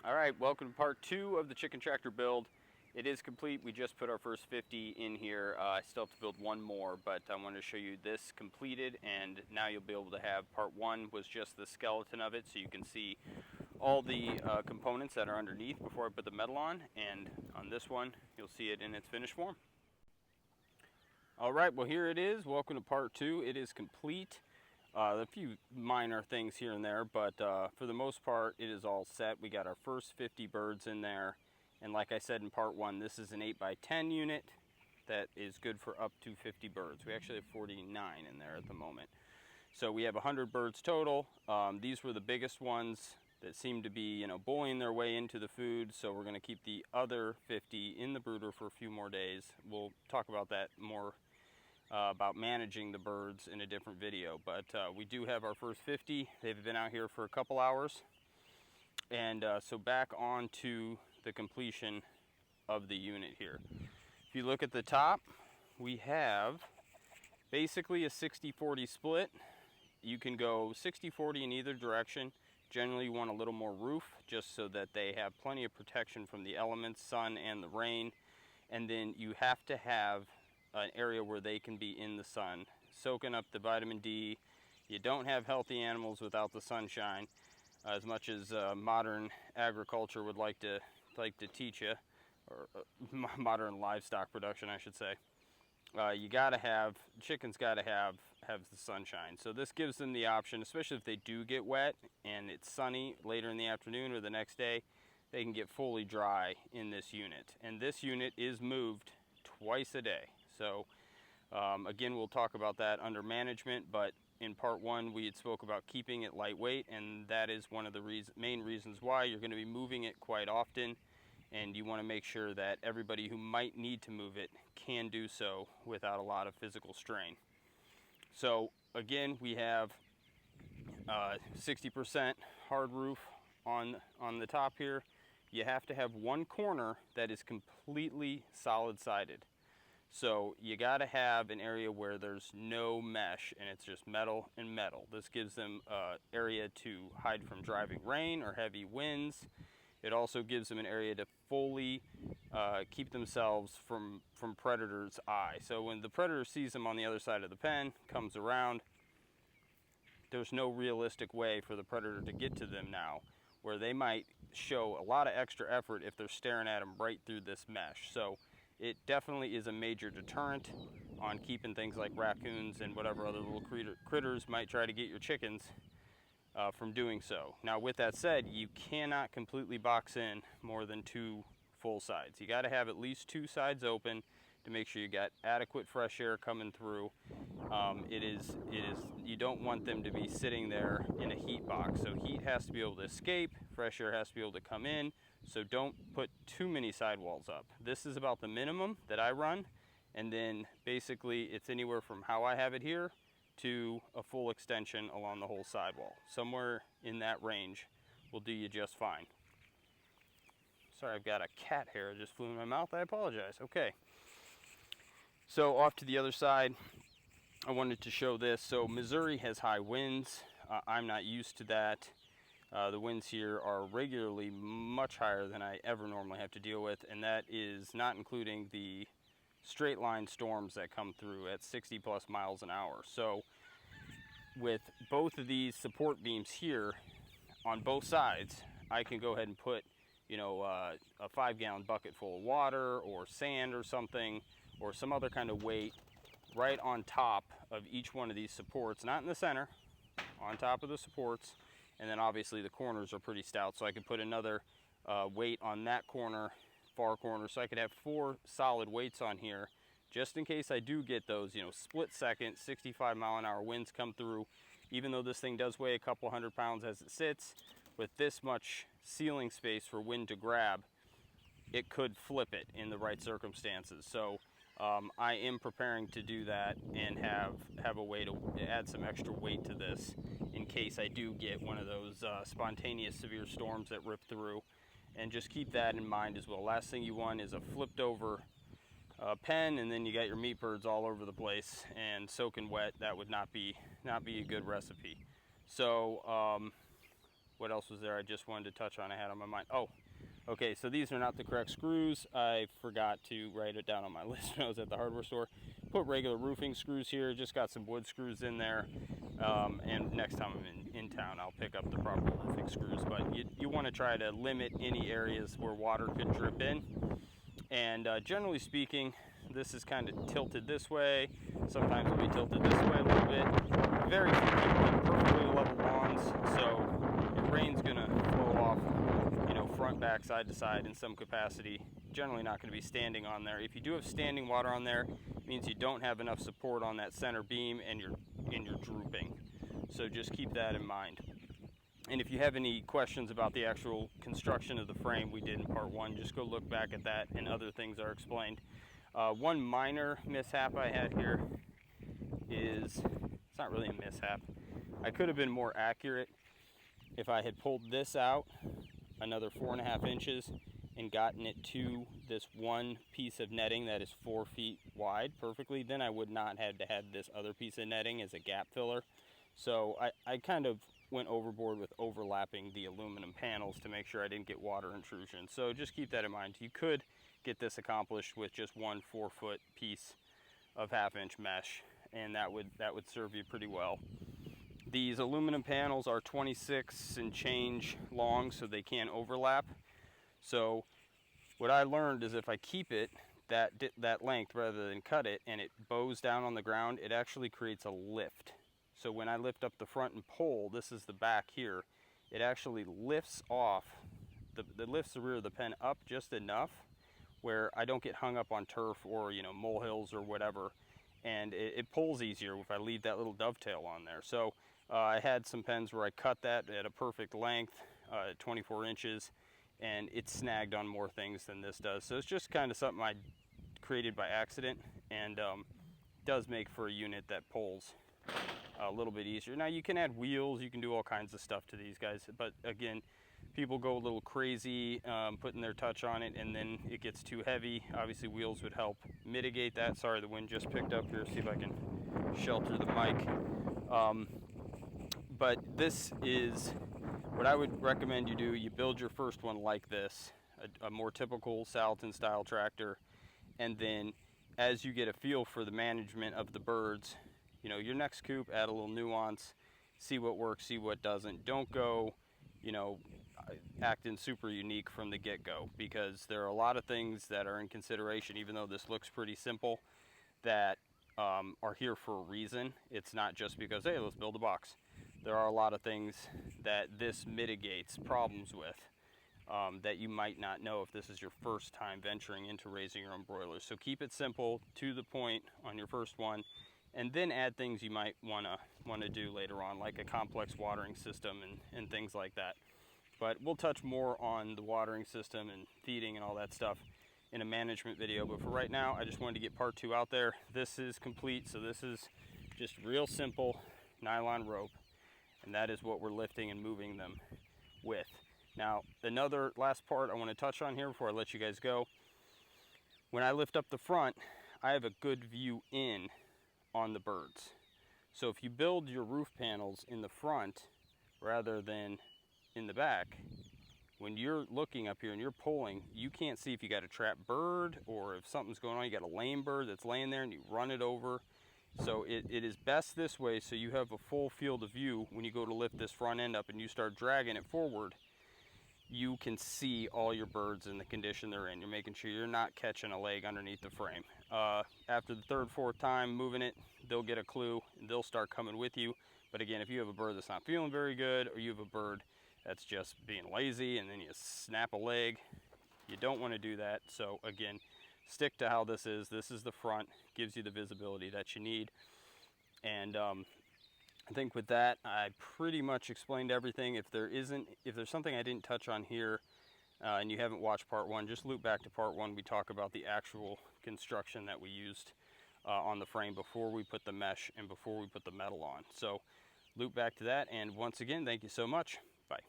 All right, welcome to part 2 of the chicken tractor build. It is complete. We just put our first 50 in here. I still have to build one more, but I wanted to show you this completed, and now you'll be able to have part 1 was just the skeleton of it, so you can see all the components that are underneath before I put the metal on, and on this one you'll see it in its finished form. All right, well here it is. Welcome to part 2. It is complete. A few minor things here and there, but for the most part it is all set. We got our first 50 birds in there, and like I said in part 1, this is an 8x10 unit that is good for up to 50 birds. We actually have 49 in there at the moment. So we have 100 birds total. These were the biggest ones that seem to be, bullying their way into the food, so we're going to keep the other 50 in the brooder for a few more days. We'll talk about that more, about managing the birds in a different video, but we do have our first 50. They've been out here for a couple hours, and so back on to the completion of the unit here. If you look at the top, we have basically a 60-40 split. You can go 60-40 in either direction. Generally you want a little more roof just so that they have plenty of protection from the elements, sun and the rain, and then you have to have an area where they can be in the sun, soaking up the vitamin D. You don't have healthy animals without the sunshine, as much as modern agriculture would like to teach you, or modern livestock production, I should say. You gotta have, chickens gotta have the sunshine. So this gives them the option, especially if they do get wet and it's sunny later in the afternoon or the next day, they can get fully dry in this unit. And this unit is moved twice a day. So again, we'll talk about that under management, but in part 1 we had spoke about keeping it lightweight, and that is one of the main reasons why you're going to be moving it quite often, and you want to make sure that everybody who might need to move it can do so without a lot of physical strain. So again, we have 60% hard roof on the top here. You have to have one corner that is completely solid sided. So you got to have an area where there's no mesh and it's just metal and metal. This gives them an area to hide from driving rain or heavy winds. It also gives them an area to fully keep themselves from predators' eye. So when the predator sees them on the other side of the pen, comes around, there's no realistic way for the predator to get to them now, where they might show a lot of extra effort if they're staring at them right through this mesh. So it definitely is a major deterrent on keeping things like raccoons and whatever other little critters might try to get your chickens from doing so. Now with that said, you cannot completely box in more than 2 full sides. You got to have at least 2 sides open to make sure you got adequate fresh air coming through. You don't want them to be sitting there in a heat box. So heat has to be able to escape, fresh air has to be able to come in. So don't put too many sidewalls up. This is about the minimum that I run, and then basically it's anywhere from how I have it here to a full extension along the whole sidewall. Somewhere in that range will do you just fine. Sorry, I've got a cat hair that just flew in my mouth. I apologize. Okay. So off to the other side, I wanted to show this. So Missouri has high winds. I'm not used to that. The winds here are regularly much higher than I ever normally have to deal with, and that is not including the straight line storms that come through at 60 plus miles an hour. So with both of these support beams here on both sides, I can go ahead and put a 5-gallon bucket full of water or sand or something, or some other kind of weight right on top of each one of these supports, not in the center, on top of the supports. And then obviously the corners are pretty stout, so I could put another weight on that corner, far corner, so I could have 4 solid weights on here, just in case I do get those, split second, 65 mile an hour winds come through. Even though this thing does weigh a couple 100 pounds as it sits, with this much ceiling space for wind to grab, it could flip it in the right circumstances. So I am preparing to do that and have a way to add some extra weight to this in case I do get one of those spontaneous severe storms that rip through, and just keep that in mind as well. Last thing you want is a flipped over pen, and then you got your meat birds all over the place and soaking wet. That would not be a good recipe. So what else was there I just wanted to touch on, I had on my mind? Oh, okay, so these are not the correct screws. I forgot to write it down on my list when I was at the hardware store. Put regular roofing screws here, just got some wood screws in there. And next time I'm in town, I'll pick up the proper roofing screws. But you want to try to limit any areas where water could drip in. And generally speaking, this is kind of tilted this way. Sometimes it'll be tilted this way a little bit. Very few people have perfectly level lawns, so if rain's gonna flow off, you know, front, back, side to side in some capacity. Generally not going to be standing on there. If you do have standing water on there, it means you don't have enough support on that center beam and you're drooping. So just keep that in mind. And if you have any questions about the actual construction of the frame we did in part 1, just go look back at that, and other things are explained. One minor mishap I had here is, it's not really a mishap. I could have been more accurate if I had pulled this out another 4.5 inches and gotten it to this one piece of netting that is 4 feet wide perfectly. Then I would not have to have this other piece of netting as a gap filler. So I kind of went overboard with overlapping the aluminum panels to make sure I didn't get water intrusion. So just keep that in mind. You could get this accomplished with just one 4-foot piece of 1/2 inch mesh, and that would serve you pretty well. These aluminum panels are 26 and change long, so they can overlap. So what I learned is if I keep it that length rather than cut it, and it bows down on the ground, it actually creates a lift. So when I lift up the front and pull, this is the back here, it actually lifts off, lifts the rear of the pen up just enough where I don't get hung up on turf or, you know, molehills or whatever, and it pulls easier if I leave that little dovetail on there. So I had some pens where I cut that at a perfect length, 24 inches, and it snagged on more things than this does. So it's just kind of something I created by accident, and does make for a unit that pulls a little bit easier. Now you can add wheels, you can do all kinds of stuff to these guys, but again, people go a little crazy putting their touch on it, and then it gets too heavy. Obviously wheels would help mitigate that. Sorry, the wind just picked up here. See if I can shelter the mic. But this is what I would recommend you do. You build your first one like this, a more typical Salatin style tractor, and then as you get a feel for the management of the birds, you know, your next coop, add a little nuance, see what works, see what doesn't. Don't go, you know, acting super unique from the get-go, because there are a lot of things that are in consideration, even though this looks pretty simple, that are here for a reason. It's not just because, hey, let's build a box. There are a lot of things that this mitigates problems with that you might not know if this is your first time venturing into raising your own broilers. So keep it simple, to the point on your first one, and then add things you might want to do later on, like a complex watering system and things like that. But we'll touch more on the watering system and feeding and all that stuff in a management video. But for right now, I just wanted to get part 2 out there. This is complete, so this is just real simple nylon rope, and that is what we're lifting and moving them with. Now, another last part I want to touch on here before I let you guys go. When I lift up the front, I have a good view in on the birds. So if you build your roof panels in the front rather than in the back, when you're looking up here and you're pulling, you can't see if you got a trapped bird or if something's going on. You got a lame bird that's laying there and you run it over. So it is best this way, so you have a full field of view. When you go to lift this front end up and you start dragging it forward, you can see all your birds in the condition they're in. You're making sure you're not catching a leg underneath the frame. After the 3rd, 4th time moving it, they'll get a clue and they'll start coming with you. But again, if you have a bird that's not feeling very good, or you have a bird that's just being lazy and then you snap a leg, you don't want to do that. So again, stick to how this is. This is the front, gives you the visibility that you need. And I think with that, I pretty much explained everything. If there's something I didn't touch on here and you haven't watched part 1, just loop back to part 1. We talk about the actual construction that we used on the frame before we put the mesh and before we put the metal on. So loop back to that, and once again, thank you so much. Bye.